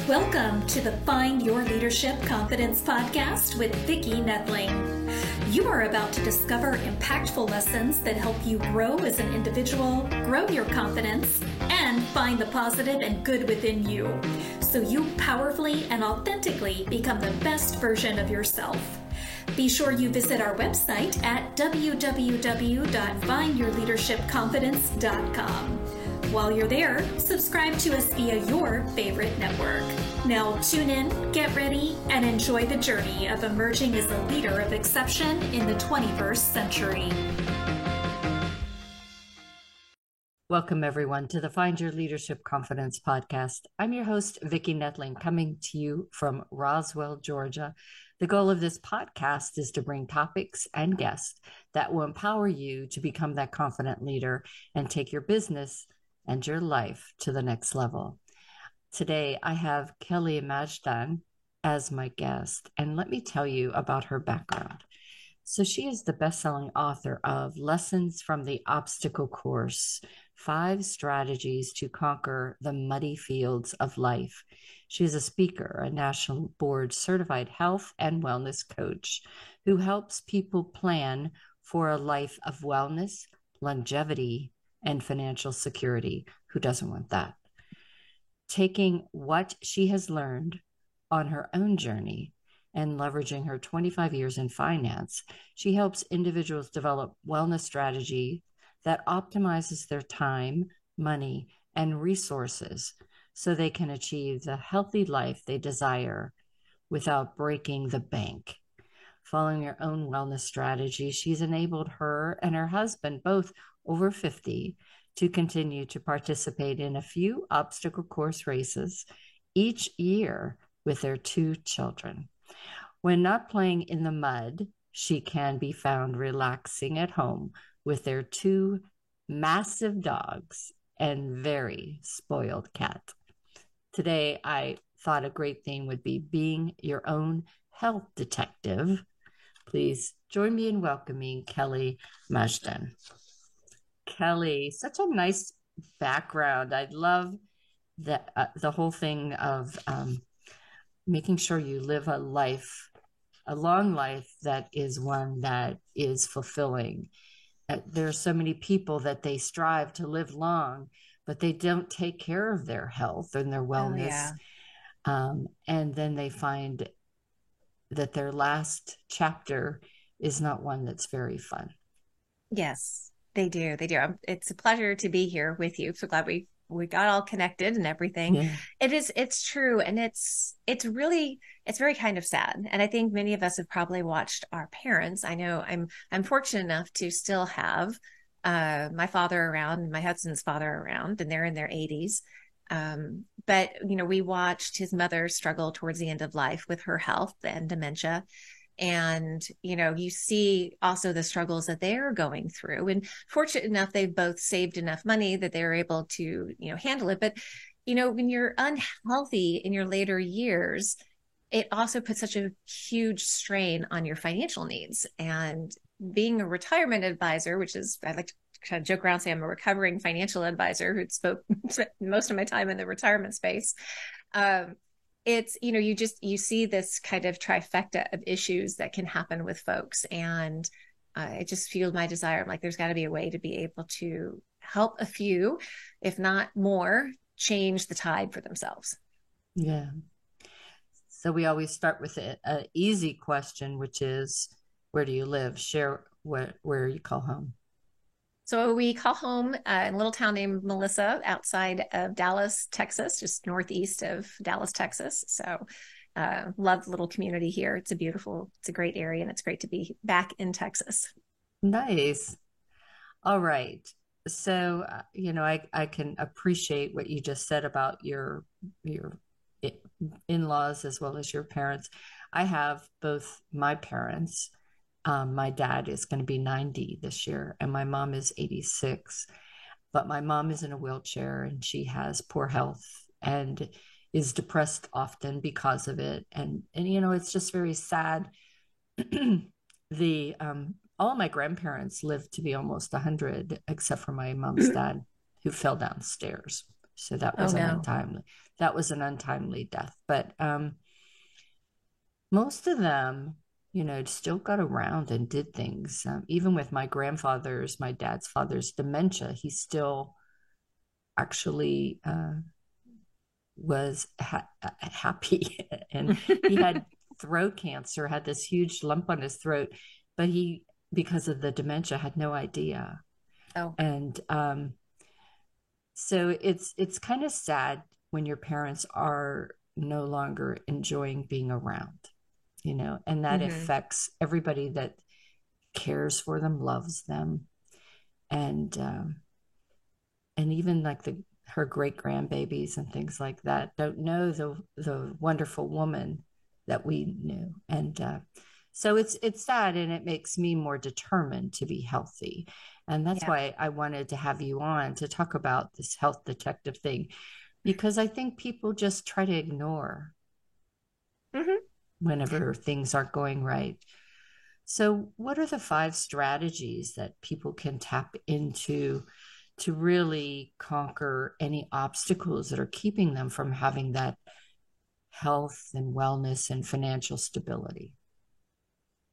Welcome to the Find Your Leadership Confidence podcast with Vicki Nedling. You are about to discover impactful lessons that help you grow as an individual, grow your confidence, and find the positive and good within you, so you powerfully and authentically become the best version of yourself. Be sure you visit our website at www.findyourleadershipconfidence.com. While you're there, subscribe to us via your favorite network. Now tune in, get ready, and enjoy the journey of emerging as a leader of exception in the 21st century. Welcome, everyone, to the Find Your Leadership Confidence podcast. I'm your host, Vicki Nedling, coming to you from Roswell, Georgia. The goal of this podcast is to bring topics and guests that will empower you to become that confident leader and take your business and your life to the next level. Today, I have Kelly Majdan as my guest, and let me tell you about her background. So she is the best-selling author of Lessons from the Obstacle Course, 5 Strategies to Conquer the Muddy Fields of Life. She is a speaker, a national board certified health and wellness coach who helps people plan for a life of wellness, longevity, and financial security. Who doesn't want that? Taking what she has learned on her own journey and leveraging her 25 years in finance, she helps individuals develop wellness strategy that optimizes their time, money, and resources so they can achieve the healthy life they desire without breaking the bank. Following her own wellness strategy, she's enabled her and her husband, both over 50, to continue to participate in a few obstacle course races each year with their 2 children. When not playing in the mud, she can be found relaxing at home with their 2 massive dogs and very spoiled cat. Today, I thought a great theme would be being your own health detective. Please join me in welcoming Kelly Majdan. Kelly, such a nice background. I love the whole thing of making sure you live a long life that is one that is fulfilling. There are so many people that they strive to live long, but they don't take care of their health and their wellness. And then they find that their last chapter is not one that's very fun. Yes, they do. They do. It's a pleasure to be here with you. So glad we got all connected and everything. Yeah. It's true. And it's very kind of sad. And I think many of us have probably watched our parents. I know I'm fortunate enough to still have my father around, my husband's father around, and they're in their 80s. But we watched his mother struggle towards the end of life with her health and dementia. And, you see also the struggles that they're going through, and fortunate enough, they've both saved enough money that they're able to, handle it. But, when you're unhealthy in your later years, it also puts such a huge strain on your financial needs. And being a retirement advisor, which is, I like to kind of joke around, say I'm a recovering financial advisor who spoke most of my time in the retirement space. It's, you see this kind of trifecta of issues that can happen with folks. And it just fueled my desire. I'm like, there's got to be a way to be able to help a few, if not more, change the tide for themselves. Yeah. So we always start with an easy question, which is, where do you live? Share where you call home. So we call home in a little town named Melissa outside of Dallas, Texas, just northeast of Dallas, Texas. So love the little community here. It's a great area, and it's great to be back in Texas. Nice. All right. So, I can appreciate what you just said about your in-laws as well as your parents. I have both my parents. My dad is going to be 90 this year, and my mom is 86. But my mom is in a wheelchair, and she has poor health and is depressed often because of it. And it's just very sad. All my grandparents lived to be almost 100, except for my mom's dad, who fell downstairs. So that Oh was no. that was an untimely death. But most of them, still got around and did things. Even with my dad's father's dementia, he still actually was happy. And he had throat cancer, had this huge lump on his throat, but he, because of the dementia, had no idea. Oh. And so it's kind of sad when your parents are no longer enjoying being around, and that affects everybody that cares for them, loves them, and even like her great grandbabies and things like that don't know the wonderful woman that we knew. And so it's sad, and it makes me more determined to be healthy. And that's why I wanted to have you on to talk about this health detective thing, because I think people just try to ignore whenever things aren't going right. So what are the 5 strategies that people can tap into to really conquer any obstacles that are keeping them from having that health and wellness and financial stability?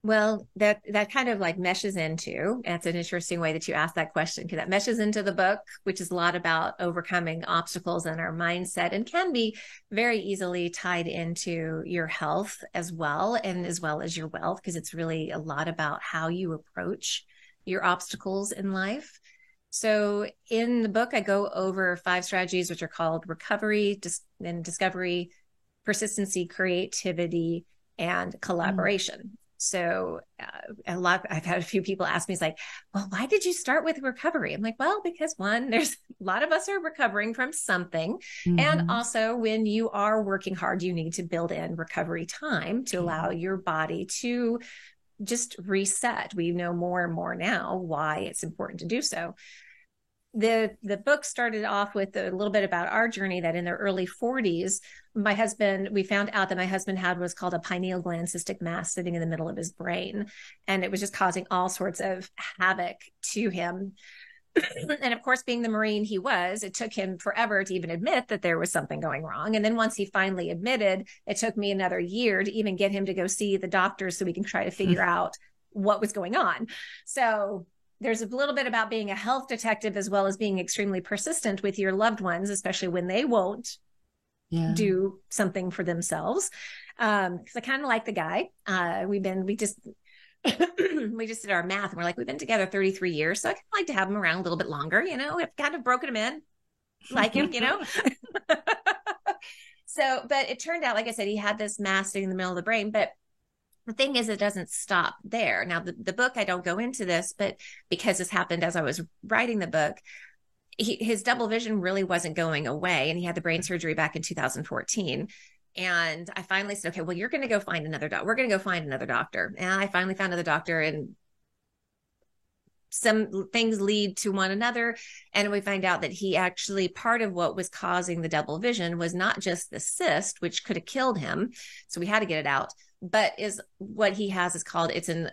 Well, that kind of like meshes into, that's an interesting way that you asked that question, because that meshes into the book, which is a lot about overcoming obstacles in our mindset, and can be very easily tied into your health as well, and as well as your wealth, because it's really a lot about how you approach your obstacles in life. So in the book, I go over 5 strategies, which are called recovery and discovery, persistency, creativity, and collaboration. So I've had a few people ask me, it's like, well, why did you start with recovery? I'm like, well, because one, there's a lot of us are recovering from something. And also when you are working hard, you need to build in recovery time to allow your body to just reset. We know more and more now why it's important to do so. The book started off with a little bit about our journey, that in the early 40s, we found out that my husband had what's called a pineal gland cystic mass sitting in the middle of his brain. And it was just causing all sorts of havoc to him. And of course, being the Marine he was, it took him forever to even admit that there was something going wrong. And then once he finally admitted, it took me another year to even get him to go see the doctor so we can try to figure out what was going on. So there's a little bit about being a health detective, as well as being extremely persistent with your loved ones, especially when they won't do something for themselves. Because I kind of like the guy. We just did our math, and we're like, we've been together 33 years. So I kind of like to have him around a little bit longer. I've kind of broken him in, like him, So, but it turned out, like I said, he had this mass in the middle of the brain. But the thing is, it doesn't stop there. Now, the book, I don't go into this, but because this happened as I was writing the book, his double vision really wasn't going away. And he had the brain surgery back in 2014. And I finally said, okay, well, you're going to go find another doctor. We're going to go find another doctor. And I finally found another doctor, and some things lead to one another. And we find out that he actually, part of what was causing the double vision was not just the cyst, which could have killed him. So we had to get it out. But is what he has is called, it's a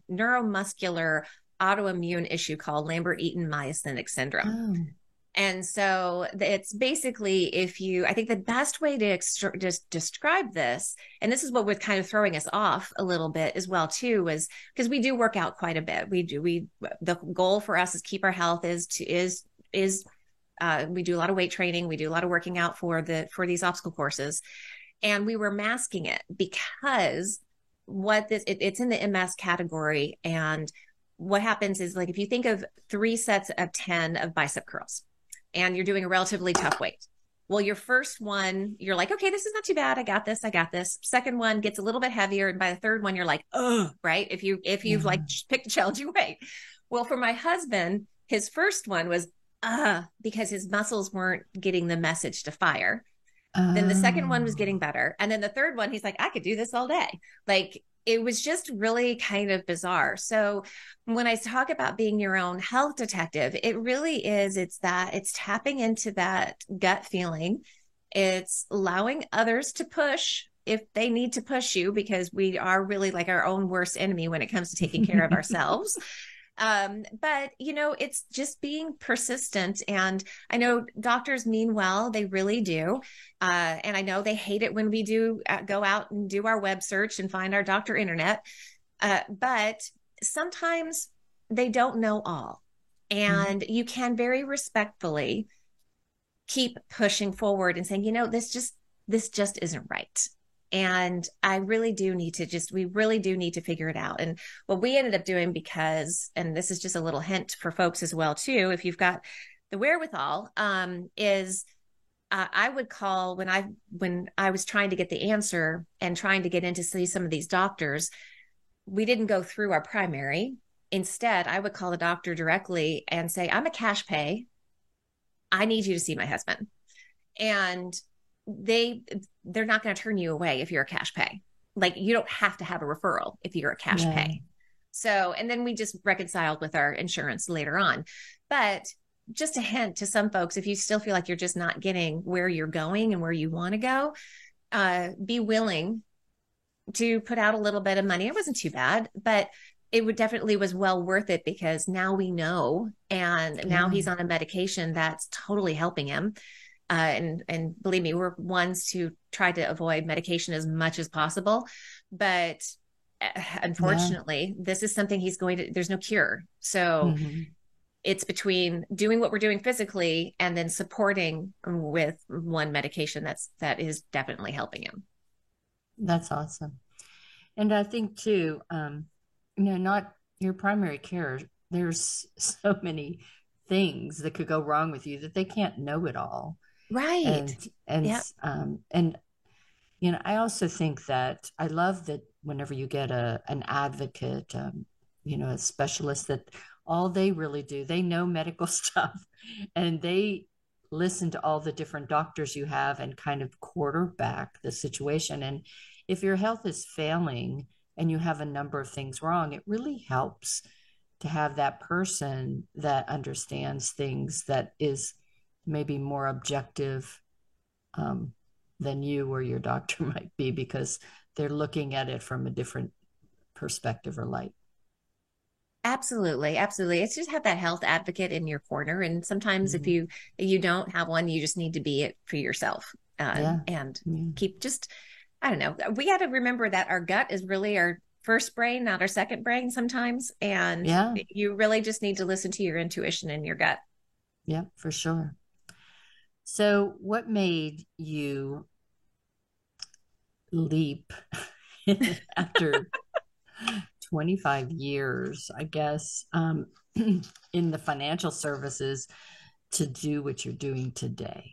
neuromuscular autoimmune issue called Lambert-Eaton myasthenic syndrome. And so it's basically, I think the best way to just describe this, and this is what was kind of throwing us off a little bit as well too, was because we do work out quite a bit. The goal for us is keep our health we do a lot of weight training. We do a lot of working out for these obstacle courses. And we were masking it because it's in the MS category. And what happens is, like, if you think of 3 sets of 10 of bicep curls and you're doing a relatively tough weight. Well, your first one, you're like, okay, this is not too bad. I got this. Second one gets a little bit heavier. And by the third one, you're like, oh, right. If you've like picked a challenging weight. Well, for my husband, his first one was, because his muscles weren't getting the message to fire. Then the second one was getting better. And then the third one, he's like, I could do this all day. Like, it was just really kind of bizarre. So when I talk about being your own health detective, it really is, it's tapping into that gut feeling. It's allowing others to push if they need to push you, because we are really like our own worst enemy when it comes to taking care of ourselves. But it's just being persistent. And I know doctors mean well, they really do. And I know they hate it when we do go out and do our web search and find our doctor internet. But sometimes they don't know all. And you can very respectfully keep pushing forward and saying, this just isn't right. And we really do need to figure it out. And what we ended up doing, and this is just a little hint for folks as well, too, if you've got the wherewithal, is I would call when I was trying to get the answer and trying to get in to see some of these doctors, we didn't go through our primary. Instead, I would call the doctor directly and say, I'm a cash pay. I need you to see my husband. And they're not going to turn you away if you're a cash pay. Like, you don't have to have a referral if you're a cash pay. So, and then we just reconciled with our insurance later on. But just a hint to some folks, if you still feel like you're just not getting where you're going and where you want to go, be willing to put out a little bit of money. It wasn't too bad, but it definitely was well worth it, because now we know, and now he's on a medication that's totally helping him. And believe me, we're ones to try to avoid medication as much as possible. But unfortunately, this is something there's no cure. So it's between doing what we're doing physically and then supporting with one medication that is definitely helping him. That's awesome. And I think too, not your primary care, there's so many things that could go wrong with you that they can't know it all. Right. And I also think that I love that whenever you get an advocate, a specialist, that all they really do, they know medical stuff, and they listen to all the different doctors you have and kind of quarterback the situation. And if your health is failing and you have a number of things wrong, it really helps to have that person that understands things, that is maybe more objective than you or your doctor might be, because they're looking at it from a different perspective or light. Absolutely. Absolutely. It's just have that health advocate in your corner. And sometimes if you don't have one, you just need to be it for yourself, and keep I don't know. We got to remember that our gut is really our first brain, not our second brain sometimes. And you really just need to listen to your intuition and your gut. Yeah, for sure. So what made you leap after 25 years, I guess, in the financial services to do what you're doing today?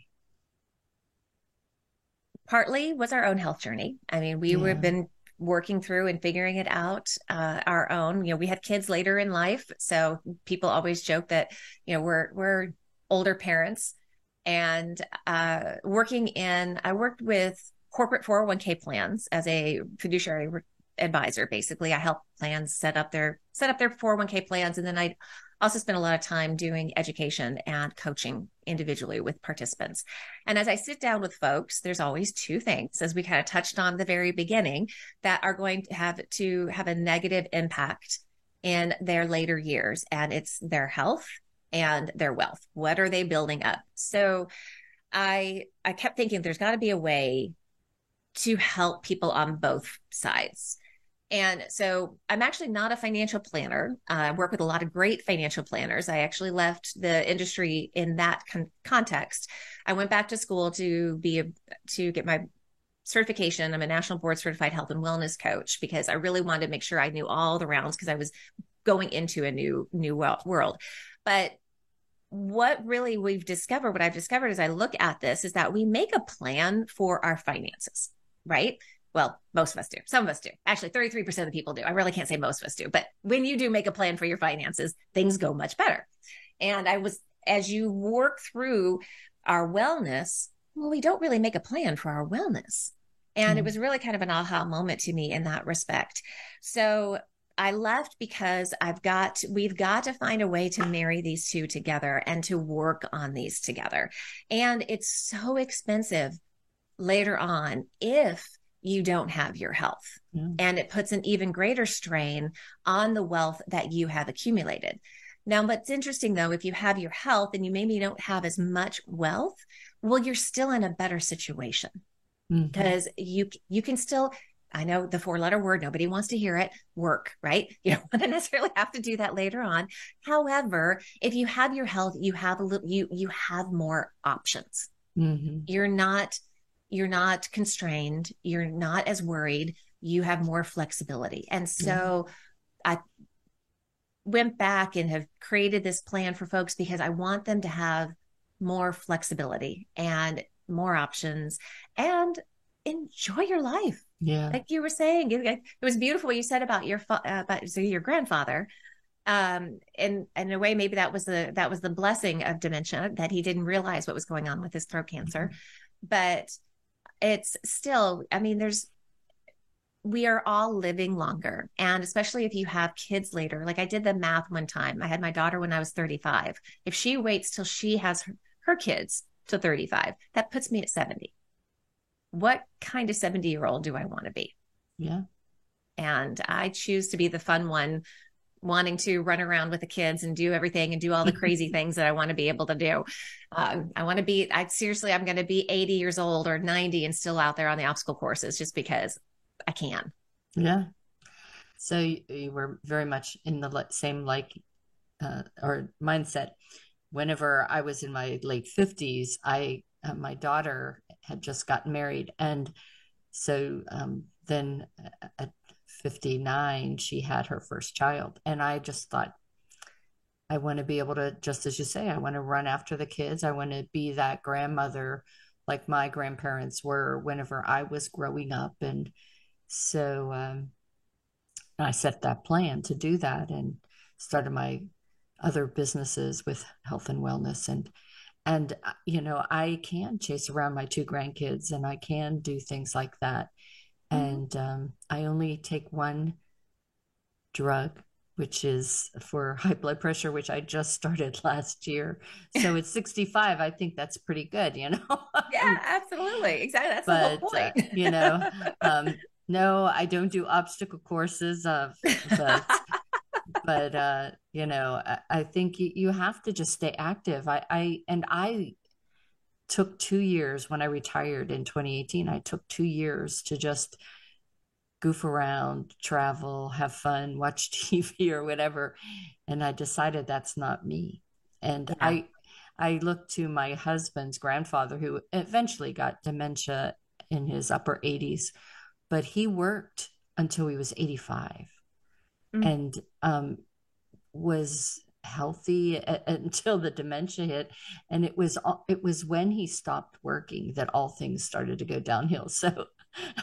Partly was our own health journey. I mean, we've been working through and figuring it out our own. We had kids later in life, so people always joke that we're older parents. And I worked with corporate 401k plans as a fiduciary advisor. Basically, I help plans set up their 401k plans, and then I also spent a lot of time doing education and coaching individually with participants. And as I sit down with folks, there's always two things, as we kind of touched on the very beginning, that are going to have a negative impact in their later years, and it's their health and their wealth. What are they building up? So I kept thinking there's got to be a way to help people on both sides. And so I'm actually not a financial planner. I work with a lot of great financial planners. I actually left the industry in that context. I went back to school to get my certification. I'm a national board certified health and wellness coach, because I really wanted to make sure I knew all the rounds, because I was going into a new world. But what I've discovered as I look at this is that we make a plan for our finances, right? Well, most of us do. Some of us do. Actually, 33% of the people do. I really can't say most of us do. But when you do make a plan for your finances, things go much better. And as you work through our wellness, well, we don't really make a plan for our wellness. And it was really kind of an aha moment to me in that respect. So I left because we've got to find a way to marry these two together and to work on these together. And it's so expensive later on if you don't have your health. Yeah. And it puts an even greater strain on the wealth that you have accumulated. Now, what's interesting though, if you have your health and you maybe don't have as much wealth, well, you're still in a better situation because you can still, I know the 4-letter word, nobody wants to hear it, work, right? You don't want to necessarily have to do that later on. However, if you have your health, you have you have more options. You're not constrained. You're not as worried. You have more flexibility. And so I went back and have created this plan for folks because I want them to have more flexibility and more options and enjoy your life. Yeah. Like you were saying, it was beautiful what you said about your grandfather. And in a way, maybe that was the blessing of dementia, that he didn't realize what was going on with his throat cancer. But it's still, I mean, we are all living longer. And especially if you have kids later, like I did the math one time. I had my daughter when I was 35. If she waits till she has her kids to 35, that puts me at 70. What kind of 70-year-old do I want to be? Yeah. And I choose to be the fun one, wanting to run around with the kids and do everything and do all the crazy things that I want to be able to do. I'm going to be 80 years old or 90 and still out there on the obstacle courses just because I can. Yeah. So you were very much in the same or mindset. Whenever I was in my late 50s, my daughter had just gotten married. And so then at 59, she had her first child. And I just thought, I want to be able to, just as you say, I want to run after the kids. I want to be that grandmother like my grandparents were whenever I was growing up. And so I set that plan to do that and started my other businesses with health and wellness. And I can chase around my 2 grandkids and I can do things like that. And I only take one drug, which is for high blood pressure, which I just started last year. So at 65, I think that's pretty good, Yeah, absolutely. Exactly. That's the whole point. No, I don't do obstacle courses but I think you have to just stay active. I took 2 years when I retired in 2018. I took 2 years to just goof around, travel, have fun, watch TV or whatever. And I decided that's not me. And I looked to my husband's grandfather, who eventually got dementia in his upper 80s, but he worked until he was 85 and was healthy until the dementia hit. And it was when he stopped working that all things started to go downhill. So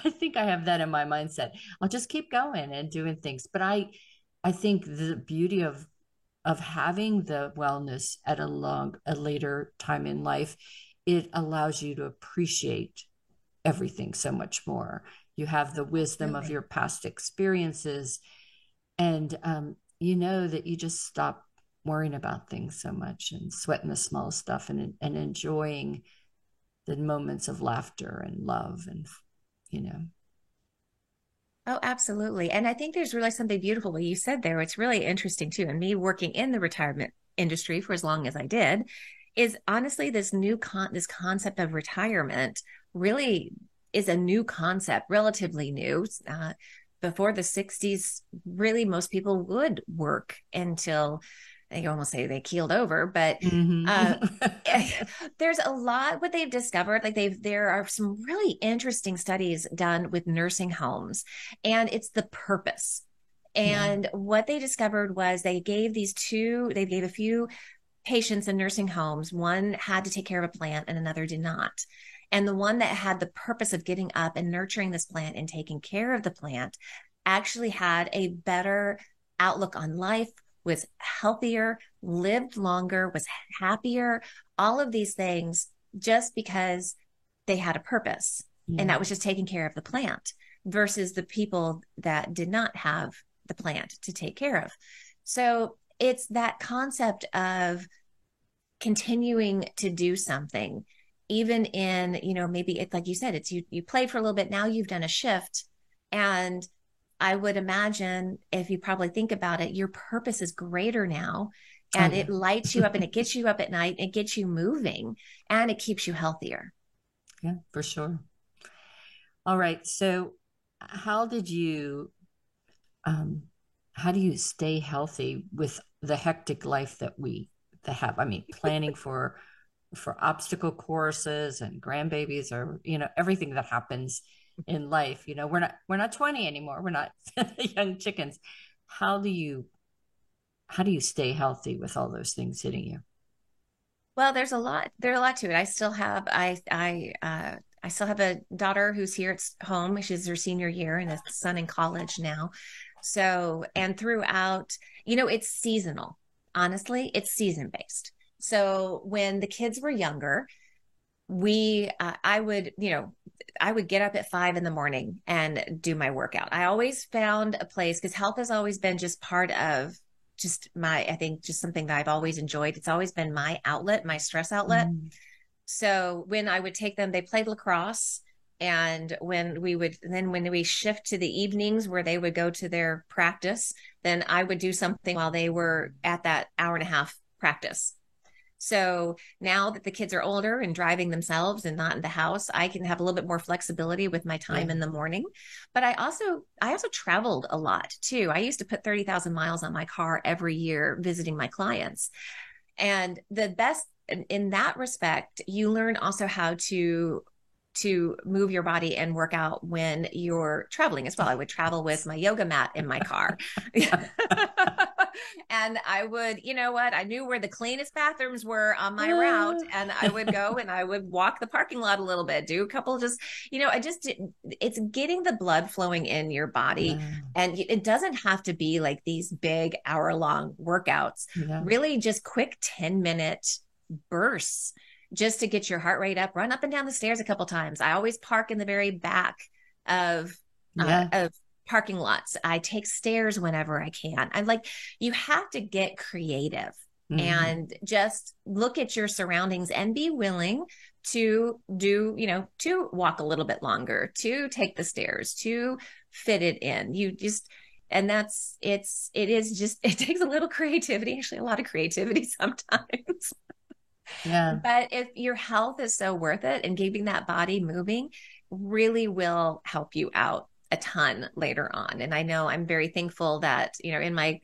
I think I have that in my mindset. I'll just keep going and doing things. But I think the beauty of having the wellness at a later time in life, it allows you to appreciate everything so much more. You have the wisdom of your past experiences, and that you just stop worrying about things so much and sweating the small stuff and enjoying the moments of laughter and love and. Oh, absolutely. And I think there's really something beautiful what you said there. It's really interesting too. And me working in the retirement industry for as long as I did is honestly, this concept of retirement really is a new concept, relatively new. Before the 60s, really most people would work until you almost say they keeled over, but there's a lot what they've discovered. Like there are some really interesting studies done with nursing homes, and it's the purpose. And what they discovered was they gave a few patients in nursing homes. One had to take care of a plant and another did not. And the one that had the purpose of getting up and nurturing this plant and taking care of the plant actually had a better outlook on life, was healthier, lived longer, was happier, all of these things just because they had a purpose. And that was just taking care of the plant versus the people that did not have the plant to take care of. So it's that concept of continuing to do something even in, maybe it's like you said, it's you played for a little bit. Now you've done a shift. And I would imagine, if you probably think about it, your purpose is greater now, and it lights you up and it gets you up at night. It gets you moving and it keeps you healthier. Yeah, for sure. All right. So how do you stay healthy with the hectic life that we have? I mean, planning for obstacle courses and grandbabies, or everything that happens in life. We're not 20 anymore. We're not young chickens. How do you stay healthy with all those things hitting you? Well, there's a lot to it. I still have I still have a daughter who's here at home. She's her senior year, and a son in college now. So, and throughout, it's seasonal. Honestly, it's season based. So when the kids were younger, I would get up at 5 a.m. and do my workout. I always found a place, because health has always been just part of I think just something that I've always enjoyed. It's always been my outlet, my stress outlet. So when I would take them, they played lacrosse. And when we shift to the evenings where they would go to their practice, then I would do something while they were at that hour and a half practice. So now that the kids are older and driving themselves and not in the house, I can have a little bit more flexibility with my time in the morning. But I also traveled a lot too. I used to put 30,000 miles on my car every year visiting my clients. And the best in that respect, you learn also how to move your body and work out when you're traveling as well. I would travel with my yoga mat in my car. And I would, I knew where the cleanest bathrooms were on my route, and I would go and I would walk the parking lot a little bit, do a couple, it's getting the blood flowing in your body. And it doesn't have to be like these big hour-long workouts, really just quick 10-minute bursts, just to get your heart rate up. Run up and down the stairs a couple times. I always park in the very back of parking lots. I take stairs whenever I can. I'm like, you have to get creative and just look at your surroundings and be willing to do, to walk a little bit longer, to take the stairs, to fit it in. And it takes a little creativity, actually a lot of creativity sometimes. Yeah. But if your health is so worth it, and keeping that body moving really will help you out a ton later on. And I know I'm very thankful that, in my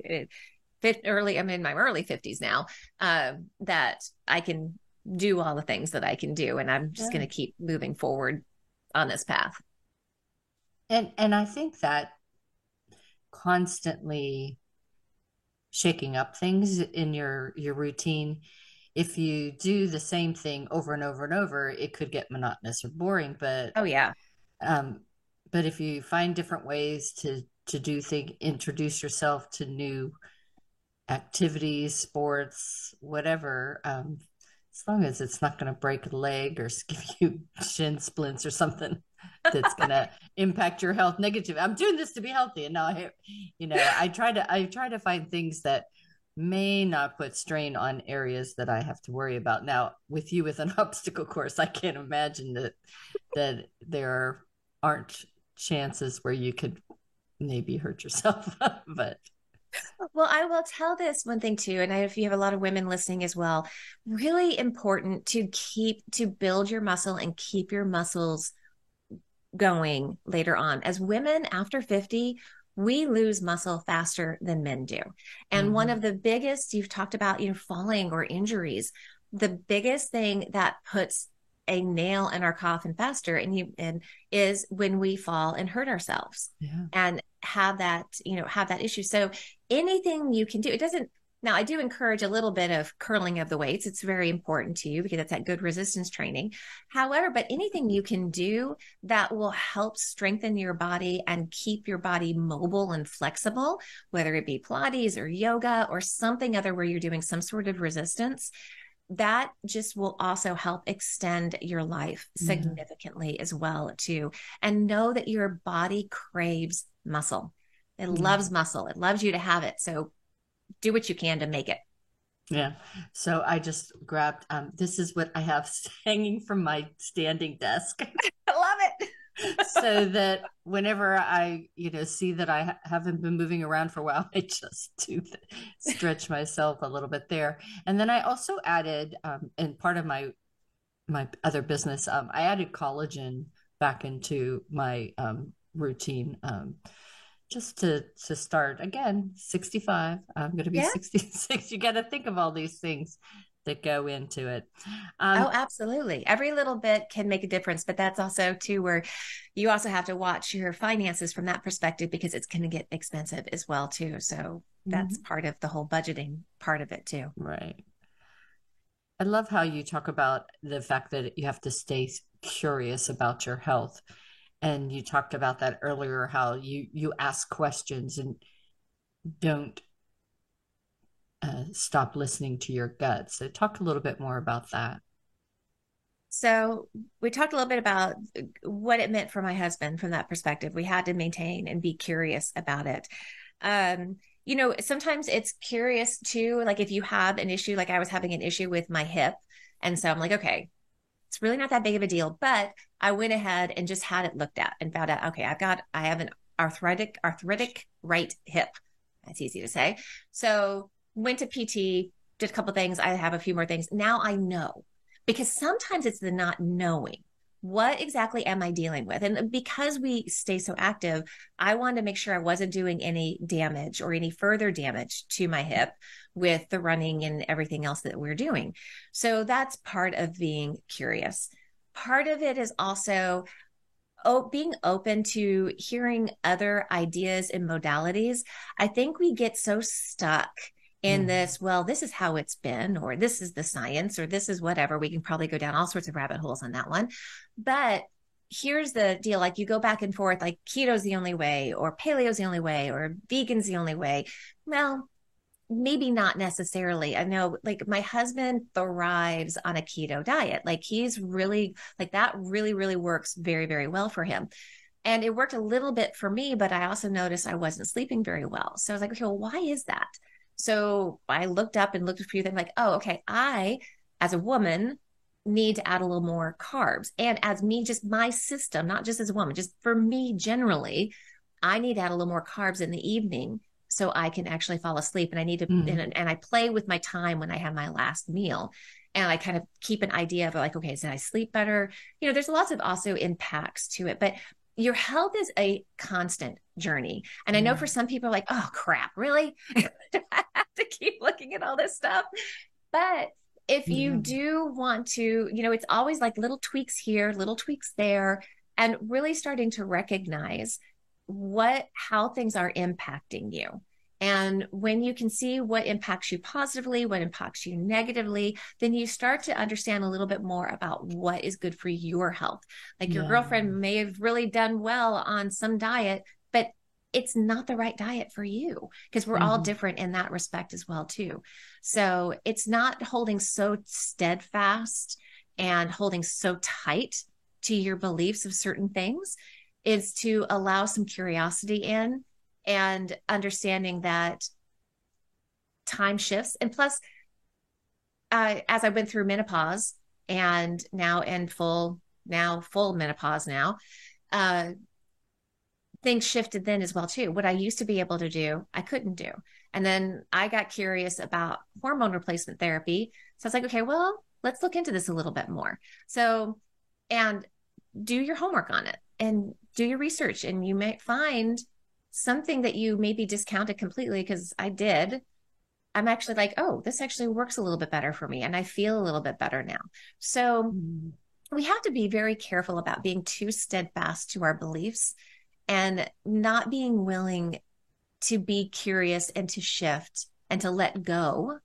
I'm in my early 50s now, that I can do all the things that I can do. And I'm just going to keep moving forward on this path. And I think that constantly shaking up things in your routine, if you do the same thing over and over and over, it could get monotonous or boring. But but if you find different ways to do things, introduce yourself to new activities, sports, whatever, as long as it's not going to break a leg or give you shin splints or something that's going to impact your health negatively. I'm doing this to be healthy, and now I try to find things that may not put strain on areas that I have to worry about. Now, with you with an obstacle course, I can't imagine that there aren't chances where you could maybe hurt yourself. But well, I will tell this one thing too, and if you have a lot of women listening as well, really important to build your muscle and keep your muscles going later on. As women after 50, we lose muscle faster than men do. And one of the biggest, you've talked about, falling or injuries, the biggest thing that puts a nail in our coffin faster and is when we fall and hurt ourselves and have that issue. So anything you can do, it doesn't. Now, I do encourage a little bit of curling of the weights. It's very important to you because it's that good resistance training. However, but anything you can do that will help strengthen your body and keep your body mobile and flexible, whether it be Pilates or yoga or something other where you're doing some sort of resistance, that just will also help extend your life significantly as well too. And know that your body craves muscle. It loves muscle. It loves you to have it. So do what you can to make it. Yeah. So I just grabbed, this is what I have hanging from my standing desk. I love it. So that whenever I, see that I haven't been moving around for a while, I just stretch myself a little bit there. And then I also added, in part of my other business, I added collagen back into my routine, just to start again. 65. I'm going to be Yeah. 66. You got to think of all these things that go into it. Oh, absolutely. Every little bit can make a difference, but that's also too where you also have to watch your finances from that perspective because it's going to get expensive as well too. So that's part of the whole budgeting part of it too. Right. I love how you talk about the fact that you have to stay curious about your health. And you talked about that earlier, how you ask questions and don't stop listening to your gut. So talk a little bit more about that. So we talked a little bit about what it meant for my husband from that perspective. We had to maintain and be curious about it. Sometimes it's curious too, like if you have an issue, like I was having an issue with my hip. And so I'm like, okay, it's really not that big of a deal. But I went ahead and just had it looked at and found out, okay, I have an arthritic right hip. That's easy to say. So went to PT, did a couple things. I have a few more things. Now I know because sometimes it's the not knowing. What exactly am I dealing with? And because we stay so active, I wanted to make sure I wasn't doing any damage or any further damage to my hip with the running and everything else that we're doing. So that's part of being curious. Part of it is also being open to hearing other ideas and modalities. I think we get so stuck in this, well, this is how it's been, or this is the science, or this is whatever. We can probably go down all sorts of rabbit holes on that one. But here's the deal, like you go back and forth, like keto's the only way, or paleo's the only way, or vegan's the only way. Well, maybe not necessarily. I know like my husband thrives on a keto diet. Like he's really like that really, really works very, very well for him. And it worked a little bit for me, but I also noticed I wasn't sleeping very well. So I was like, okay, well, why is that? So I looked up and looked at a few things like, oh, okay, I, as a woman, need to add a little more carbs. And as me, just my system, not just as a woman, just for me generally, I need to add a little more carbs in the evening so I can actually fall asleep. And I need to, and I play with my time when I have my last meal. And I kind of keep an idea of like, okay, so I sleep better. There's lots of also impacts to it, but your health is a constant journey. And I know for some people are like, oh crap, really? Do I have to keep looking at all this stuff? But if you do want to, it's always like little tweaks here, little tweaks there, and really starting to recognize how things are impacting you. And when you can see what impacts you positively, what impacts you negatively, then you start to understand a little bit more about what is good for your health. Like your girlfriend may have really done well on some diet, but it's not the right diet for you because we're all different in that respect as well too. So it's not holding so steadfast and holding so tight to your beliefs of certain things, is to allow some curiosity in and understanding that time shifts. And plus, as I went through menopause and now in full menopause now, things shifted then as well too. What I used to be able to do, I couldn't do. And then I got curious about hormone replacement therapy. So I was like, okay, well, let's look into this a little bit more. So, and do your homework on it and do your research, and you might find something that you maybe discounted completely, because I did. I'm actually like, oh, this actually works a little bit better for me, and I feel a little bit better now. So we have to be very careful about being too steadfast to our beliefs and not being willing to be curious and to shift and to let go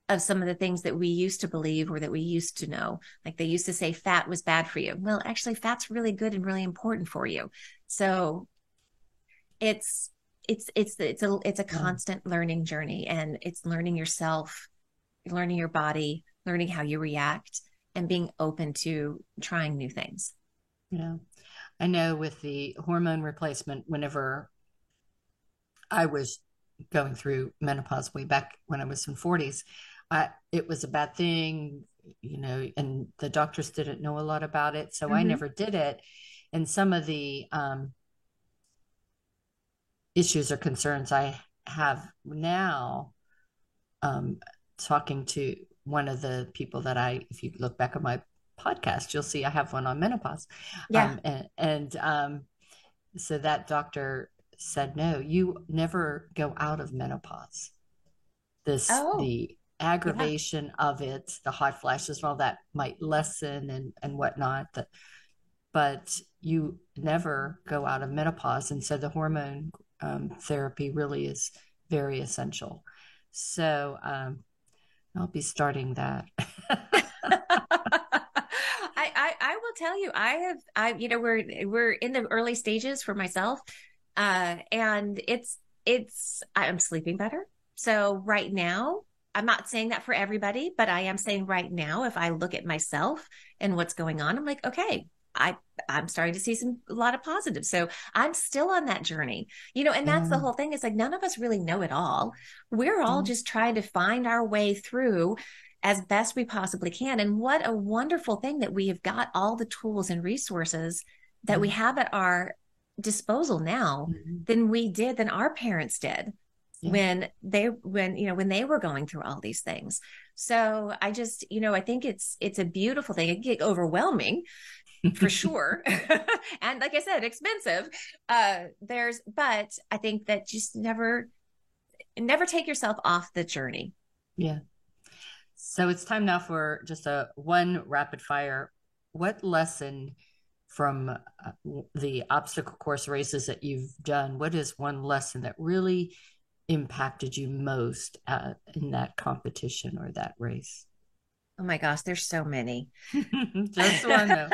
of some of the things that we used to believe or that we used to know. Like they used to say fat was bad for you. Well, actually fat's really good and really important for you. So it's a constant learning journey, and it's learning yourself, learning your body, learning how you react, and being open to trying new things. Yeah. I know with the hormone replacement, whenever I was going through menopause way back when I was in 40s, it was a bad thing, and the doctors didn't know a lot about it. So I Mm-hmm. never did it. And some of the issues or concerns I have now, talking to one of the people that if you look back at my podcast, you'll see I have one on menopause. Yeah. So that doctor said, no, you never go out of menopause. Oh, The yeah. aggravation of it, the hot flashes and all that might lessen and whatnot, but you never go out of menopause. And so the hormone therapy really is very essential. So I'll be starting that. I will tell you, we're in the early stages for myself. And I'm sleeping better. So right now, I'm not saying that for everybody, but I am saying right now, if I look at myself and what's going on, I'm like, okay, I'm starting to see a lot of positives. So I'm still on that journey, and that's the Yeah. whole thing. It's like none of us really know it all. We're all Yeah. just trying to find our way through as best we possibly can. And what a wonderful thing that we have got all the tools and resources that we have at our disposal now Mhm. than our parents did Yeah. when they were going through all these things. So I just, I think it's a beautiful thing. It can get overwhelming for sure. And like I said, expensive. But I think that just never take yourself off the journey. Yeah. So it's time now for just a one rapid fire. What lesson from the obstacle course races that you've done, what is one lesson that really impacted you most in that competition or that race? Oh my gosh, there's so many. Just one though.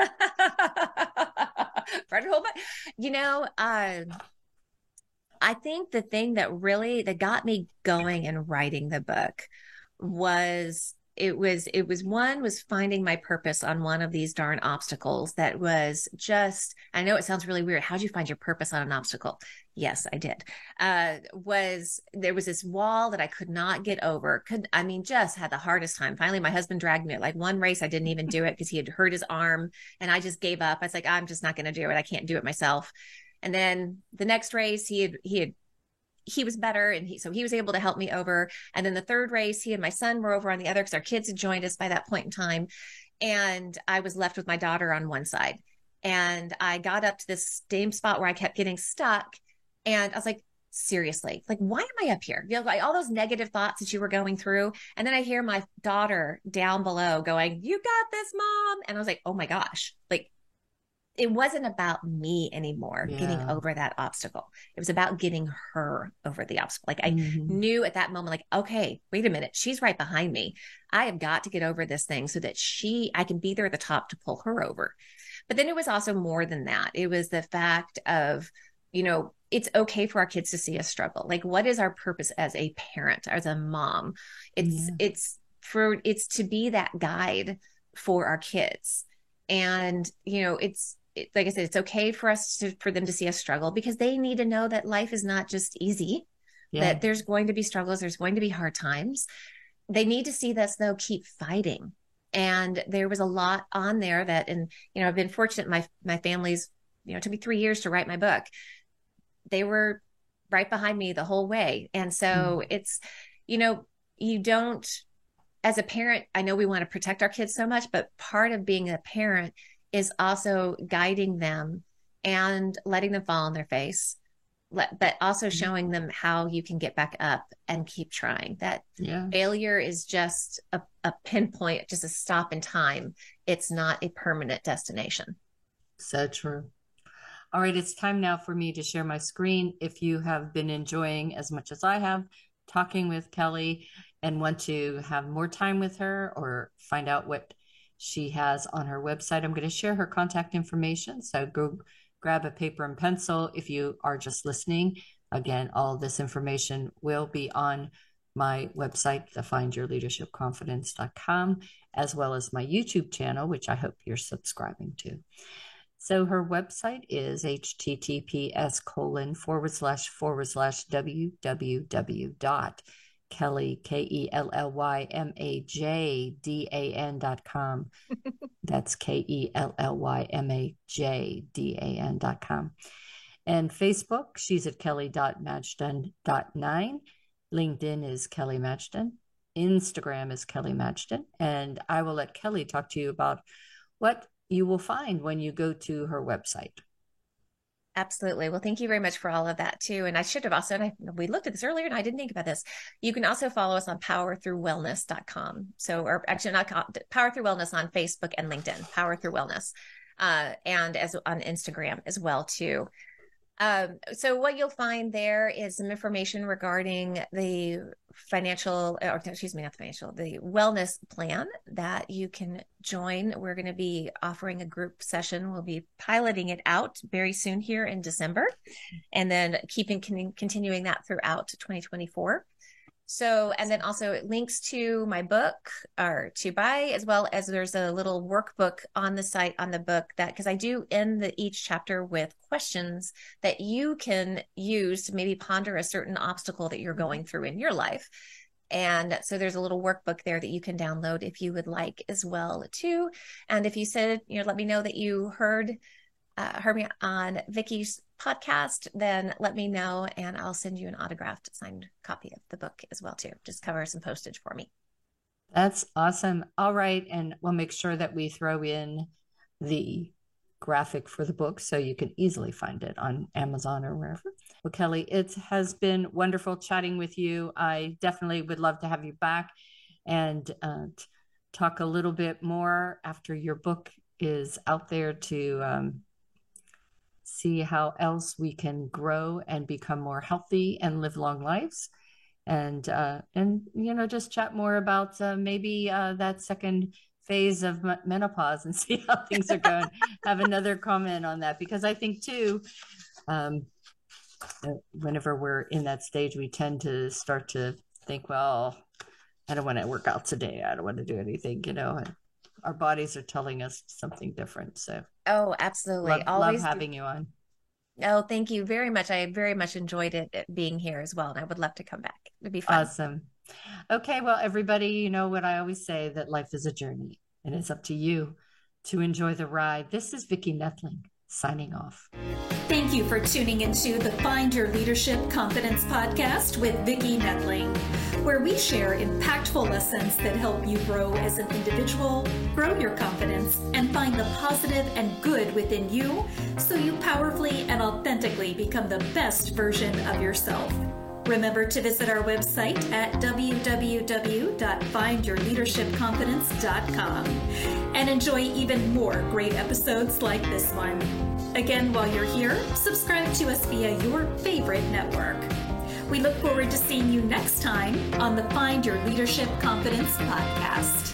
I think the thing that got me going and writing the book was was finding my purpose on one of these darn obstacles that was just, I know it sounds really weird. How'd you find your purpose on an obstacle? Yes, I did. There was this wall that I could not get over. Just had the hardest time. Finally, my husband dragged me. Like one race, I didn't even do it because he had hurt his arm and I just gave up. I was like, I'm just not going to do it. I can't do it myself. And then the next race, he was better, and he was able to help me over. And then the third race, he and my son were over on the other because our kids had joined us by that point in time, and I was left with my daughter on one side. And I got up to this same spot where I kept getting stuck, and I was like, seriously, like, why am I up here? Like all those negative thoughts that you were going through. And then I hear my daughter down below going, "You got this, Mom." And I was like, oh my gosh, like it wasn't about me anymore getting over that obstacle. It was about getting her over the obstacle. Like I knew at that moment, like, okay, wait a minute. She's right behind me. I have got to get over this thing so that I can be there at the top to pull her over. But then it was also more than that. It was the fact of, it's okay for our kids to see us struggle. Like, what is our purpose as a parent, as a mom? It's to be that guide for our kids. And, like I said, it's okay for for them to see us struggle because they need to know that life is not just easy, that there's going to be struggles. There's going to be hard times. They need to see us though, keep fighting. And there was a lot on there I've been fortunate. My family's, it took me 3 years to write my book. They were right behind me the whole way. And so it's, you don't, as a parent, I know we want to protect our kids so much, but part of being a parent is also guiding them and letting them fall on their face, but also showing them how you can get back up and keep trying. That failure is just a pinpoint, just a stop in time. It's not a permanent destination. So true. All right, it's time now for me to share my screen. If you have been enjoying as much as I have talking with Kelly and want to have more time with her or find out what she has on her website, I'm going to share her contact information. So go grab a paper and pencil. If you are just listening, again, all of this information will be on my website, thefindyourleadershipconfidence.com, as well as my YouTube channel, which I hope you're subscribing to. So her website is https:// www Kelly, KELLYMAJDAN.com. That's KELLYMAJDAN.com. And Facebook, she's at kelly.matchden.9. LinkedIn is Kelly Matchden. Instagram is Kelly Matchden. And I will let Kelly talk to you about what you will find when you go to her website. Absolutely. Well, thank you very much for all of that too. And I should have also, we looked at this earlier and I didn't think about this. You can also follow us on powerthroughwellness.com. So, or actually not Power Through Wellness on Facebook and LinkedIn, Power Through Wellness, and as on Instagram as well too. So what you'll find there is some information regarding the the wellness plan that you can join. We're going to be offering a group session. We'll be piloting it out very soon here in December, and then continuing that throughout 2024. So, and then also it links to my book or to buy, as well as there's a little workbook on the site on the book that, because I do end each chapter with questions that you can use to maybe ponder a certain obstacle that you're going through in your life. And so there's a little workbook there that you can download if you would like as well too. And if you said, let me know that you heard me on Vicki's podcast, then let me know and I'll send you an autographed signed copy of the book as well too. Just cover some postage for me. That's awesome. All right. And we'll make sure that we throw in the graphic for the book so you can easily find it on Amazon or wherever. Well, Kelly, it has been wonderful chatting with you. I definitely would love to have you back and talk a little bit more after your book is out there to see how else we can grow and become more healthy and live long lives, and just chat more about maybe that second phase of menopause and see how things are going. Have another comment on that, because I think too, whenever we're in that stage, we tend to start to think, well, I don't want to work out today. I don't want to do anything, and our bodies are telling us something different. So, oh, absolutely. Love having you on. Oh, thank you very much. I very much enjoyed it being here as well. And I would love to come back. It'd be fun. Awesome. Okay. Well, everybody, you know what I always say, that life is a journey and it's up to you to enjoy the ride. This is Vicki Netling signing off. Thank you for tuning into the Find Your Leadership Confidence podcast with Vicki Netling, where we share impactful lessons that help you grow as an individual, grow your confidence, and find the positive and good within you so you powerfully and authentically become the best version of yourself. Remember to visit our website at www.findyourleadershipconfidence.com and enjoy even more great episodes like this one. Again, while you're here, subscribe to us via your favorite network. We look forward to seeing you next time on the Find Your Leadership Confidence podcast.